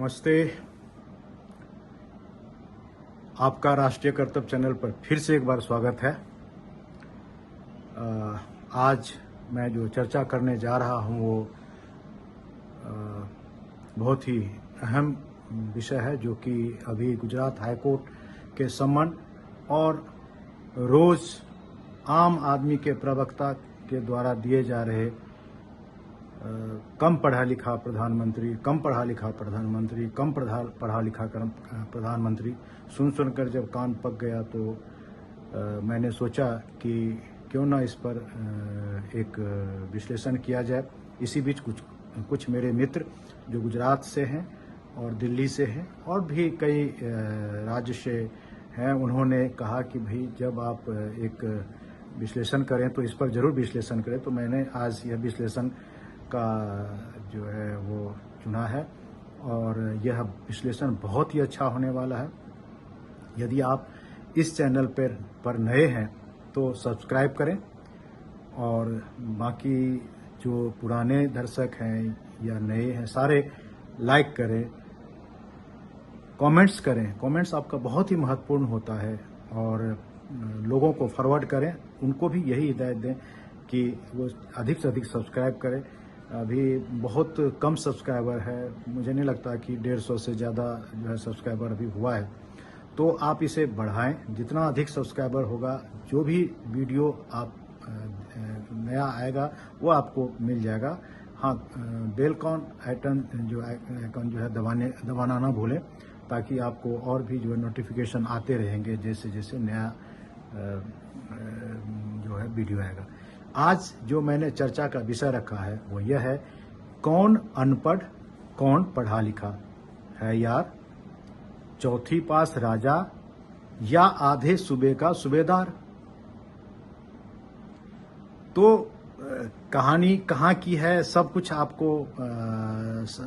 नमस्ते। आपका राष्ट्रीय कर्तव्य चैनल पर फिर से एक बार स्वागत है। आज मैं जो चर्चा करने जा रहा हूं वो बहुत ही अहम विषय है, जो कि अभी गुजरात हाई कोर्ट के समन और रोज आम आदमी के प्रवक्ता के द्वारा दिए जा रहे कम पढ़ा लिखा प्रधानमंत्री, कम पढ़ा लिखा प्रधानमंत्री, कम पढ़ा लिखा प्रधानमंत्री सुनकर जब कान पक गया तो मैंने सोचा कि क्यों ना इस पर एक विश्लेषण किया जाए। इसी बीच कुछ मेरे मित्र जो गुजरात से हैं और दिल्ली से हैं और भी कई राज्य से हैं, उन्होंने कहा कि भाई जब आप एक विश्लेषण करें तो इस पर जरूर विश्लेषण करें। तो मैंने आज यह विश्लेषण का जो है वो चुना है और यह विश्लेषण बहुत ही अच्छा होने वाला है। यदि आप इस चैनल पर नए हैं तो सब्सक्राइब करें और बाकी जो पुराने दर्शक हैं या नए हैं सारे लाइक करें, कमेंट्स करें। कमेंट्स आपका बहुत ही महत्वपूर्ण होता है और लोगों को फॉरवर्ड करें, उनको भी यही हिदायत दें कि वो अधिक से अधिक सब्सक्राइब करें। अभी बहुत कम सब्सक्राइबर है, मुझे नहीं लगता कि 150 से ज़्यादा जो है सब्सक्राइबर अभी हुआ है। तो आप इसे बढ़ाएं, जितना अधिक सब्सक्राइबर होगा जो भी वीडियो आप नया आएगा वो आपको मिल जाएगा। हाँ, बेल आइकन जो है दबाना ना भूलें, ताकि आपको और भी जो है नोटिफिकेशन आते रहेंगे जैसे जैसे नया जो है वीडियो आएगा। आज जो मैंने चर्चा का विषय रखा है वो यह है, कौन अनपढ़ कौन पढ़ा लिखा है यार, चौथी पास राजा या आधे सूबे का सूबेदार। तो कहानी कहाँ की है, सब कुछ आपको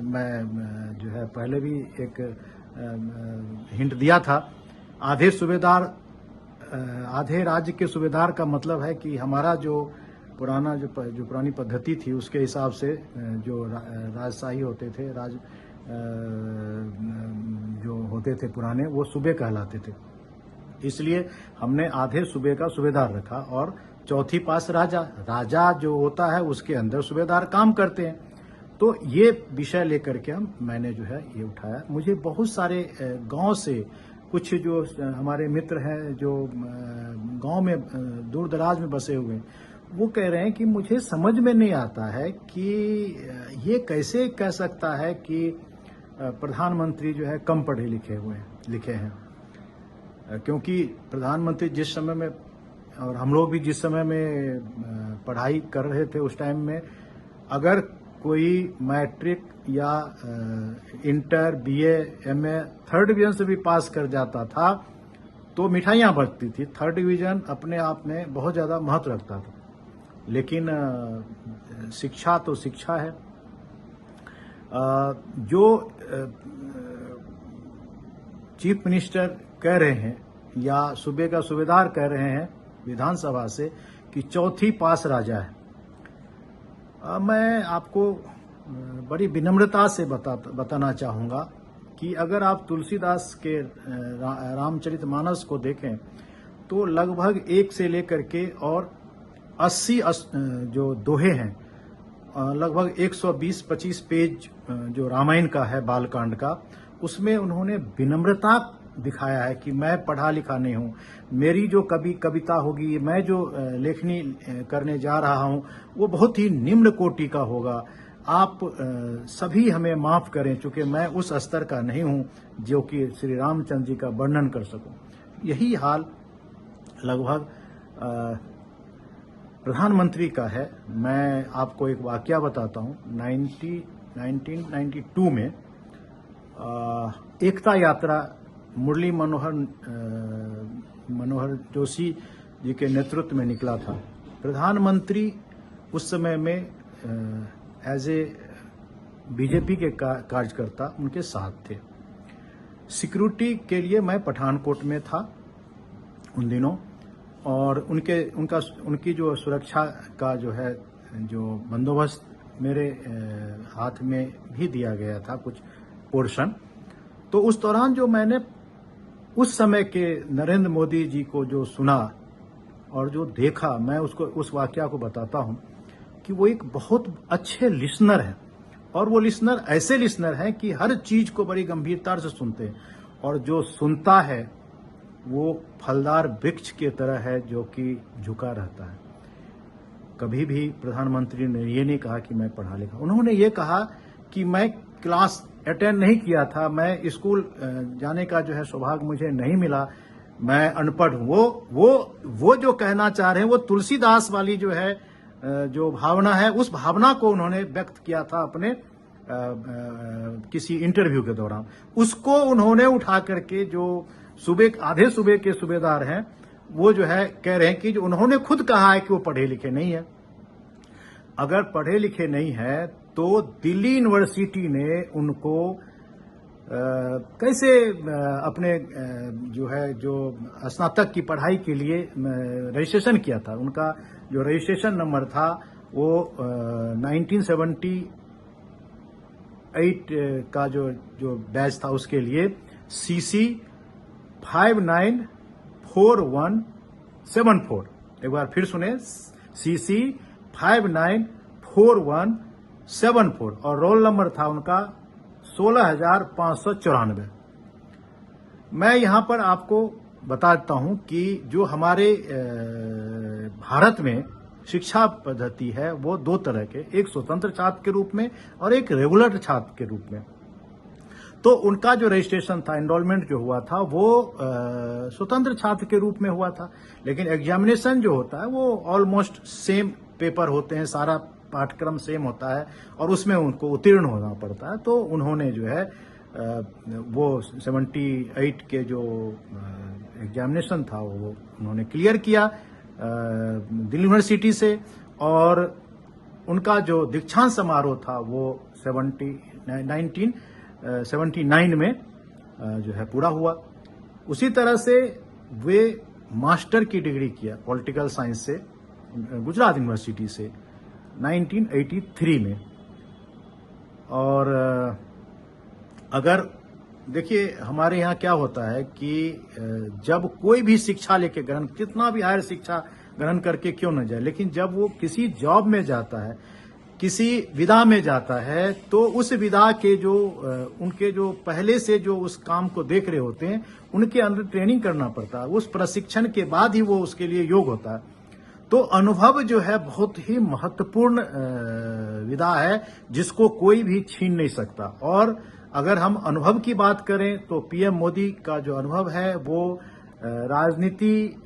मैं जो है पहले भी एक हिंट दिया था। आधे सूबेदार, आधे राज्य के सूबेदार का मतलब है कि हमारा जो पुरानी पद्धति थी उसके हिसाब से जो राजशाही होते थे, जो होते थे पुराने, वो सूबे कहलाते थे। इसलिए हमने आधे सूबे का सूबेदार रखा और चौथी पास राजा जो होता है उसके अंदर सूबेदार काम करते हैं। तो ये विषय लेकर के मैंने जो है ये उठाया। मुझे बहुत सारे गांव से कुछ जो हमारे मित्र हैं जो गांव में दूर दराज में बसे हुए हैं, वो कह रहे हैं कि मुझे समझ में नहीं आता है कि ये कैसे कह सकता है कि प्रधानमंत्री जो है कम पढ़े लिखे हैं। क्योंकि प्रधानमंत्री जिस समय में और हम लोग भी जिस समय में पढ़ाई कर रहे थे उस टाइम में अगर कोई मैट्रिक या inter, BA, MA 3rd division से भी पास कर जाता था तो मिठाइयाँ बचती थी। 3rd डिवीजन अपने आप में बहुत ज़्यादा महत्व रखता था। लेकिन शिक्षा तो शिक्षा है। जो चीफ मिनिस्टर कह रहे हैं या सूबे का सूबेदार कह रहे हैं विधानसभा से कि चौथी पास राजा है, मैं आपको बड़ी विनम्रता से बताना चाहूँगा कि अगर आप तुलसीदास के रामचरितमानस को देखें तो लगभग 1 से लेकर के और 80 जो दोहे हैं, लगभग 120-25 पेज जो रामायण का है बालकांड का, उसमें उन्होंने विनम्रता दिखाया है कि मैं पढ़ा लिखा नहीं हूँ, मेरी जो कविता होगी, मैं जो लेखनी करने जा रहा हूँ वो बहुत ही निम्न कोटि का होगा। आप सभी हमें माफ करें, चूंकि मैं उस स्तर का नहीं हूँ जो कि श्री रामचंद्र जी का वर्णन कर सकूं। यही हाल लगभग प्रधानमंत्री का है। मैं आपको एक वाकया बताता हूँ। 1992 में एकता यात्रा मुरली मनोहर जोशी जी के नेतृत्व में निकला था। प्रधानमंत्री उस समय में एज ए बीजेपी के कार्यकर्ता उनके साथ थे। सिक्योरिटी के लिए मैं पठानकोट में था उन दिनों और उनकी जो सुरक्षा का जो है जो बंदोबस्त मेरे हाथ में भी दिया गया था कुछ पोर्शन। तो उस दौरान जो मैंने उस समय के नरेंद्र मोदी जी को जो सुना और जो देखा, मैं उसको उस वाकया को बताता हूं कि वो एक बहुत अच्छे लिसनर हैं और वो लिसनर ऐसे लिसनर हैं कि हर चीज को बड़ी गंभीरता से सुनते हैं और जो सुनता है वो फलदार वृक्ष की तरह है जो कि झुका रहता है। कभी भी प्रधानमंत्री ने ये नहीं कहा कि मैं पढ़ा लिखा, उन्होंने ये कहा कि मैं क्लास अटेंड नहीं किया था, मैं स्कूल जाने का जो है सौभाग्य मुझे नहीं मिला, मैं अनपढ़ हूं। वो जो कहना चाह रहे हैं वो तुलसीदास वाली जो है जो भावना है, उस भावना को उन्होंने व्यक्त किया था अपने किसी इंटरव्यू के दौरान। उसको उन्होंने उठा करके जो आधे सूबे के सूबेदार हैं वो जो है कह रहे हैं कि जो उन्होंने खुद कहा है कि वो पढ़े लिखे नहीं है। अगर पढ़े लिखे नहीं है तो दिल्ली यूनिवर्सिटी ने उनको कैसे अपने जो स्नातक की पढ़ाई के लिए रजिस्ट्रेशन किया था। उनका जो रजिस्ट्रेशन नंबर था वो 1978 का जो बैच था उसके लिए CC 594174। एक बार फिर सुने, CC 594174 और रोल नंबर था उनका 16,594। मैं यहां पर आपको बता देता हूं कि जो हमारे भारत में शिक्षा पद्धति है वो दो तरह के, एक स्वतंत्र छात्र के रूप में और एक रेगुलर छात्र के रूप में। तो उनका जो रजिस्ट्रेशन था, एनरोलमेंट जो हुआ था वो स्वतंत्र छात्र के रूप में हुआ था, लेकिन एग्जामिनेशन जो होता है वो ऑलमोस्ट सेम पेपर होते हैं, सारा पाठ्यक्रम सेम होता है और उसमें उनको उत्तीर्ण होना पड़ता है। तो उन्होंने जो है वो 78 के जो एग्जामिनेशन था वो उन्होंने क्लियर किया दिल्ली यूनिवर्सिटी से और उनका जो दीक्षांत समारोह था वो 1979 में जो है पूरा हुआ। उसी तरह से वे मास्टर की डिग्री किया पॉलिटिकल साइंस से गुजरात यूनिवर्सिटी से 1983 में। और अगर देखिए हमारे यहाँ क्या होता है कि जब कोई भी शिक्षा लेके ग्रहण, कितना भी हायर शिक्षा ग्रहण करके क्यों न जाए, लेकिन जब वो किसी जॉब में जाता है, किसी विधा में जाता है, तो उस विधा के जो उनके जो पहले से जो उस काम को देख रहे होते हैं उनके अंदर ट्रेनिंग करना पड़ता है। उस प्रशिक्षण के बाद ही वो उसके लिए योग्य होता है। तो अनुभव जो है बहुत ही महत्वपूर्ण विधा है जिसको कोई भी छीन नहीं सकता। और अगर हम अनुभव की बात करें तो पीएम मोदी का जो अनुभव है वो राजनीति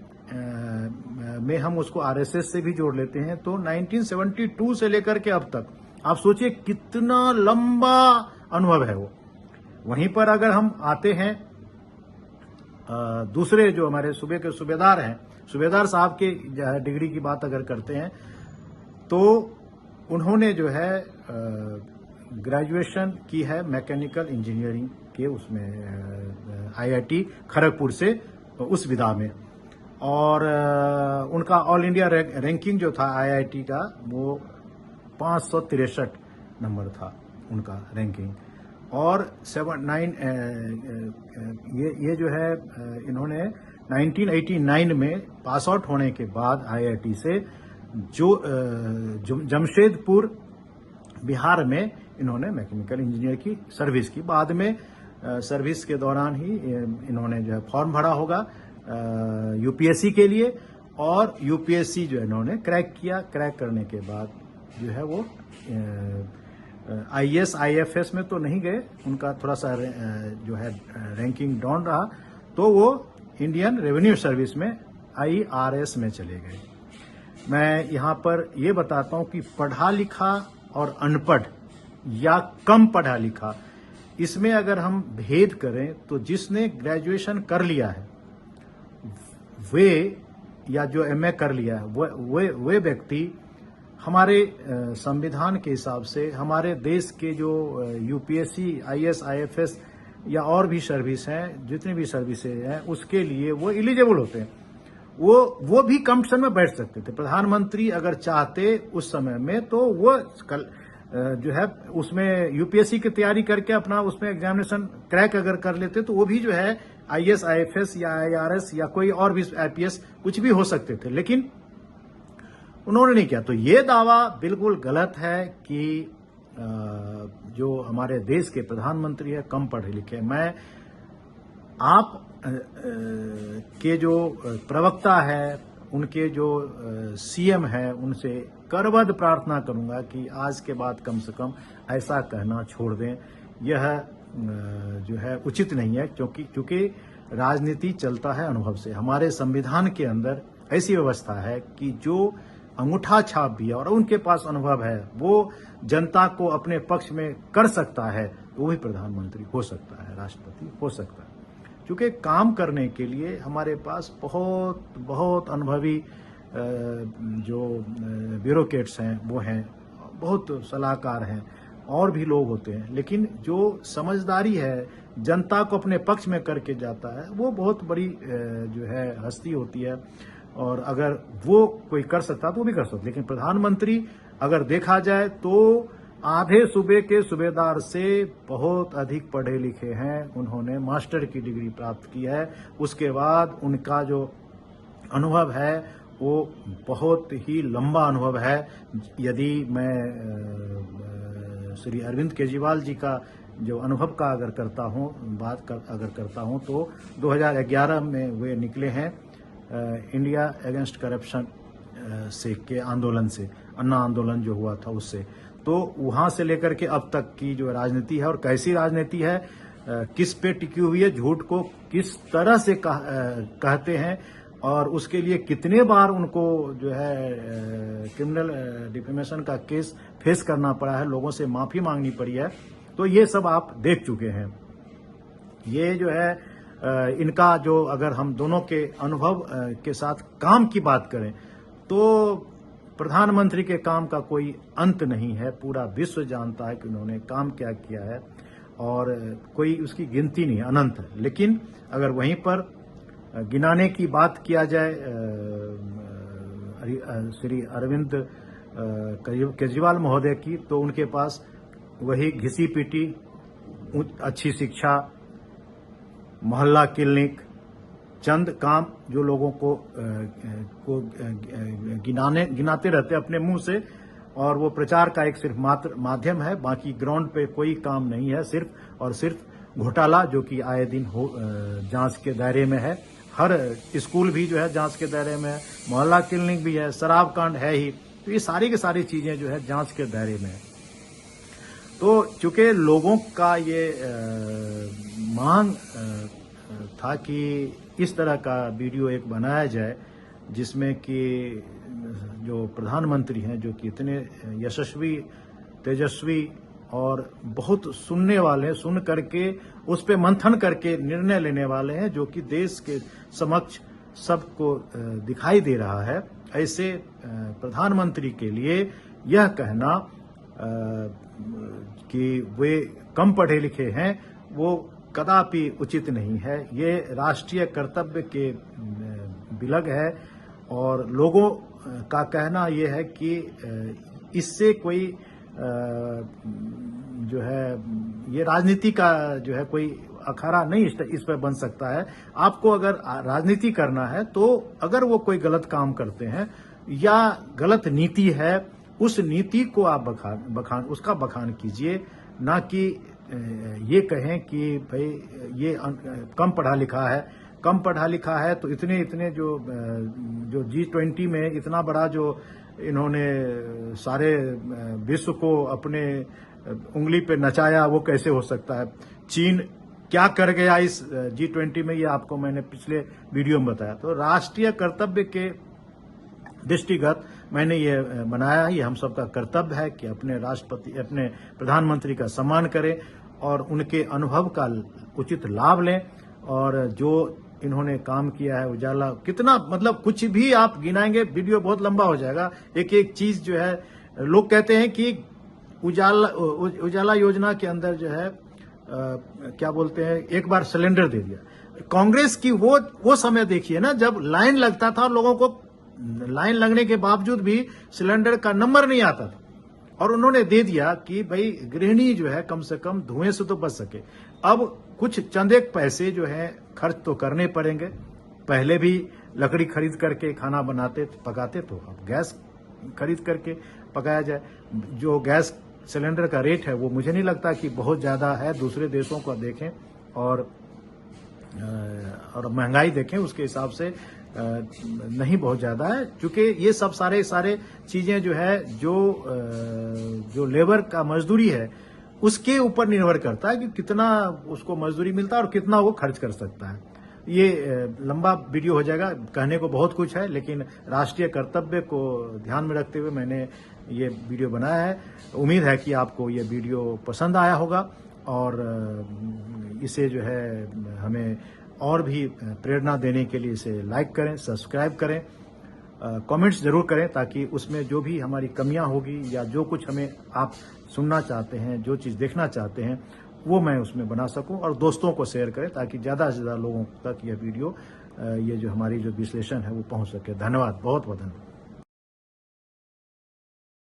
में हम उसको आरएसएस से भी जोड़ लेते हैं। तो 1972 से लेकर के अब तक आप सोचिए कितना लंबा अनुभव है वो। वहीं पर अगर हम आते हैं दूसरे जो हमारे सूबे के सूबेदार हैं, सूबेदार साहब के डिग्री की बात अगर करते हैं तो उन्होंने जो है ग्रेजुएशन की है मैकेनिकल इंजीनियरिंग के उसमें आईआईटी खड़गपुर से उस विधा में। और उनका ऑल इंडिया रैंकिंग जो था आईआईटी का वो 563 नंबर था उनका रैंकिंग। और 79 ये जो है इन्होंने 1989 में पास आउट होने के बाद आईआईटी से जो जमशेदपुर बिहार में इन्होंने मैकेनिकल इंजीनियर की सर्विस की। बाद में सर्विस के दौरान ही इन्होंने जो है फॉर्म भरा होगा यूपीएससी के लिए और यूपीएससी जो इन्होंने क्रैक किया। क्रैक करने के बाद जो है वो आईएएस आईएफएस में तो नहीं गए, उनका थोड़ा सा जो है रैंकिंग डाउन रहा, तो वो इंडियन रेवेन्यू सर्विस में आईआरएस में चले गए। मैं यहाँ पर ये बताता हूँ कि पढ़ा लिखा और अनपढ़ या कम पढ़ा लिखा, इसमें अगर हम भेद करें तो जिसने ग्रेजुएशन कर लिया है वे या जो एमए कर लिया है वे व्यक्ति हमारे संविधान के हिसाब से हमारे देश के जो यूपीएससी आईएएस आईएफएस या और भी सर्विस हैं, जितनी भी सर्विसेज हैं, उसके लिए वो एलिजिबल होते हैं। वो भी कंपटीशन में बैठ सकते थे। प्रधानमंत्री अगर चाहते उस समय में तो वो जो है उसमें यूपीएससी की तैयारी करके अपना उसमें एग्जामिनेशन क्रैक अगर कर लेते तो वो भी जो है आईएएस, आईएफएस या आईआरएस या कोई और भी आईपीएस कुछ भी हो सकते थे, लेकिन उन्होंने नहीं किया। तो ये दावा बिल्कुल गलत है कि जो हमारे देश के प्रधानमंत्री है कम पढ़े लिखे। मैं आप के जो प्रवक्ता है, उनके जो सीएम है, उनसे करबद्ध प्रार्थना करूंगा कि आज के बाद कम से कम ऐसा कहना छोड़ दें। यह जो है उचित नहीं है, क्योंकि राजनीति चलता है अनुभव से। हमारे संविधान के अंदर ऐसी व्यवस्था है कि जो अंगूठा छाप भी है और उनके पास अनुभव है, वो जनता को अपने पक्ष में कर सकता है, तो वो भी प्रधानमंत्री हो सकता है, राष्ट्रपति हो सकता है। क्योंकि काम करने के लिए हमारे पास बहुत बहुत अनुभवी जो ब्यूरोक्रेट्स हैं वो हैं, बहुत सलाहकार हैं, और भी लोग होते हैं, लेकिन जो समझदारी है, जनता को अपने पक्ष में करके जाता है, वो बहुत बड़ी जो है हस्ती होती है। और अगर वो कोई कर सकता तो वो भी कर सकता, लेकिन प्रधानमंत्री अगर देखा जाए तो आधे सूबे के सूबेदार से बहुत अधिक पढ़े लिखे हैं। उन्होंने मास्टर की डिग्री प्राप्त की है। उसके बाद उनका जो अनुभव है वो बहुत ही लंबा अनुभव है। यदि मैं श्री अरविंद केजरीवाल जी का जो अनुभव का अगर करता हूं, अगर करता हूं, तो 2011 में वे निकले हैं इंडिया अगेंस्ट करप्शन से के आंदोलन से, अन्ना आंदोलन जो हुआ था उससे। तो वहां से लेकर के अब तक की जो राजनीति है और कैसी राजनीति है, किस पे टिकी हुई है, झूठ को किस तरह से कहते हैं, और उसके लिए कितने बार उनको जो है क्रिमिनल डिफेमेशन का केस फेस करना पड़ा है, लोगों से माफी मांगनी पड़ी है। तो ये सब आप देख चुके हैं। ये जो है इनका जो अगर हम दोनों के अनुभव के साथ काम की बात करें तो प्रधानमंत्री के काम का कोई अंत नहीं है। पूरा विश्व जानता है कि उन्होंने काम क्या किया है और कोई उसकी गिनती नहीं है, अनंत है। लेकिन अगर वहीं पर गिनाने की बात किया जाए श्री अरविंद केजरीवाल महोदय की, तो उनके पास वही घिसी पिटी अच्छी शिक्षा, मोहल्ला क्लिनिक, चंद काम जो लोगों को गिनाते रहते अपने मुंह से, और वो प्रचार का एक सिर्फ मात्र माध्यम है। बाकी ग्राउंड पे कोई काम नहीं है, सिर्फ और सिर्फ घोटाला, जो कि आए दिन जांच के दायरे में है। हर स्कूल भी जो है जांच के दायरे में है, मोहल्ला क्लिनिक भी है, शराब कांड है ही। तो ये सारी की सारी चीजें जो है जांच के दायरे में है। तो चूंकि लोगों का ये मांग था कि इस तरह का वीडियो एक बनाया जाए जिसमें कि जो प्रधानमंत्री हैं, जो कि इतने यशस्वी, तेजस्वी और बहुत सुनने वाले हैं, सुन करके उस पे मंथन करके निर्णय लेने वाले हैं, जो कि देश के समक्ष सबको दिखाई दे रहा है, ऐसे प्रधानमंत्री के लिए यह कहना कि वे कम पढ़े लिखे हैं वो कदापि उचित नहीं है। ये राष्ट्रीय कर्तव्य के विलग है। और लोगों का कहना यह है कि इससे कोई जो है ये राजनीति का जो है कोई अखाड़ा नहीं इस पर बन सकता है। आपको अगर राजनीति करना है तो अगर वो कोई गलत काम करते हैं या गलत नीति है, उस नीति को आप उसका बखान कीजिए, ना कि ये कहें कि भाई ये कम पढ़ा लिखा है। कम पढ़ा लिखा है तो इतने जो G20 में इतना बड़ा जो इन्होंने सारे विश्व को अपने उंगली पे नचाया, वो कैसे हो सकता है? चीन क्या कर गया इस G20 में, ये आपको मैंने पिछले वीडियो में बताया। तो राष्ट्रीय कर्तव्य के दृष्टिगत मैंने ये बनाया। ये हम सबका कर्तव्य है कि अपने राष्ट्रपति, अपने प्रधानमंत्री का सम्मान करें और उनके अनुभव का उचित लाभ लें। और जो इन्होंने काम किया है, उजाला कितना, मतलब कुछ भी आप गिनाएंगे वीडियो बहुत लंबा हो जाएगा। एक एक चीज जो है, लोग कहते हैं कि उजाला योजना के अंदर जो है क्या बोलते हैं, एक बार सिलेंडर दे दिया। कांग्रेस की वो समय देखिए ना, जब लाइन लगता था और लोगों को लाइन लगने के बावजूद भी सिलेंडर का नंबर नहीं आता था। और उन्होंने दे दिया कि भाई गृहिणी जो है कम से कम धुएं से तो बच सके। अब कुछ चंद एक पैसे जो है खर्च तो करने पड़ेंगे। पहले भी लकड़ी खरीद करके खाना बनाते पकाते, तो अब गैस खरीद करके पकाया जाए। जो गैस सिलेंडर का रेट है वो मुझे नहीं लगता कि बहुत ज़्यादा है। दूसरे देशों को देखें और महंगाई देखें, उसके हिसाब से नहीं बहुत ज़्यादा है, क्योंकि ये सब सारे चीज़ें जो है जो लेबर का मजदूरी है उसके ऊपर निर्भर करता है कि कितना उसको मजदूरी मिलता है और कितना वो खर्च कर सकता है। ये लंबा वीडियो हो जाएगा, कहने को बहुत कुछ है, लेकिन राष्ट्रीय कर्तव्य को ध्यान में रखते हुए मैंने ये वीडियो बनाया है। उम्मीद है कि आपको ये वीडियो पसंद आया होगा और इसे जो है हमें और भी प्रेरणा देने के लिए इसे लाइक करें, सब्सक्राइब करें, कमेंट्स जरूर करें, ताकि उसमें जो भी हमारी कमियां होगी या जो कुछ हमें आप सुनना चाहते हैं, जो चीज़ देखना चाहते हैं, वो मैं उसमें बना सकूं और दोस्तों को शेयर करें, ताकि ज़्यादा से ज़्यादा लोगों तक यह वीडियो, ये जो हमारी जो विश्लेषण है वो पहुंच सके। धन्यवाद, बहुत बहुत धन्यवाद।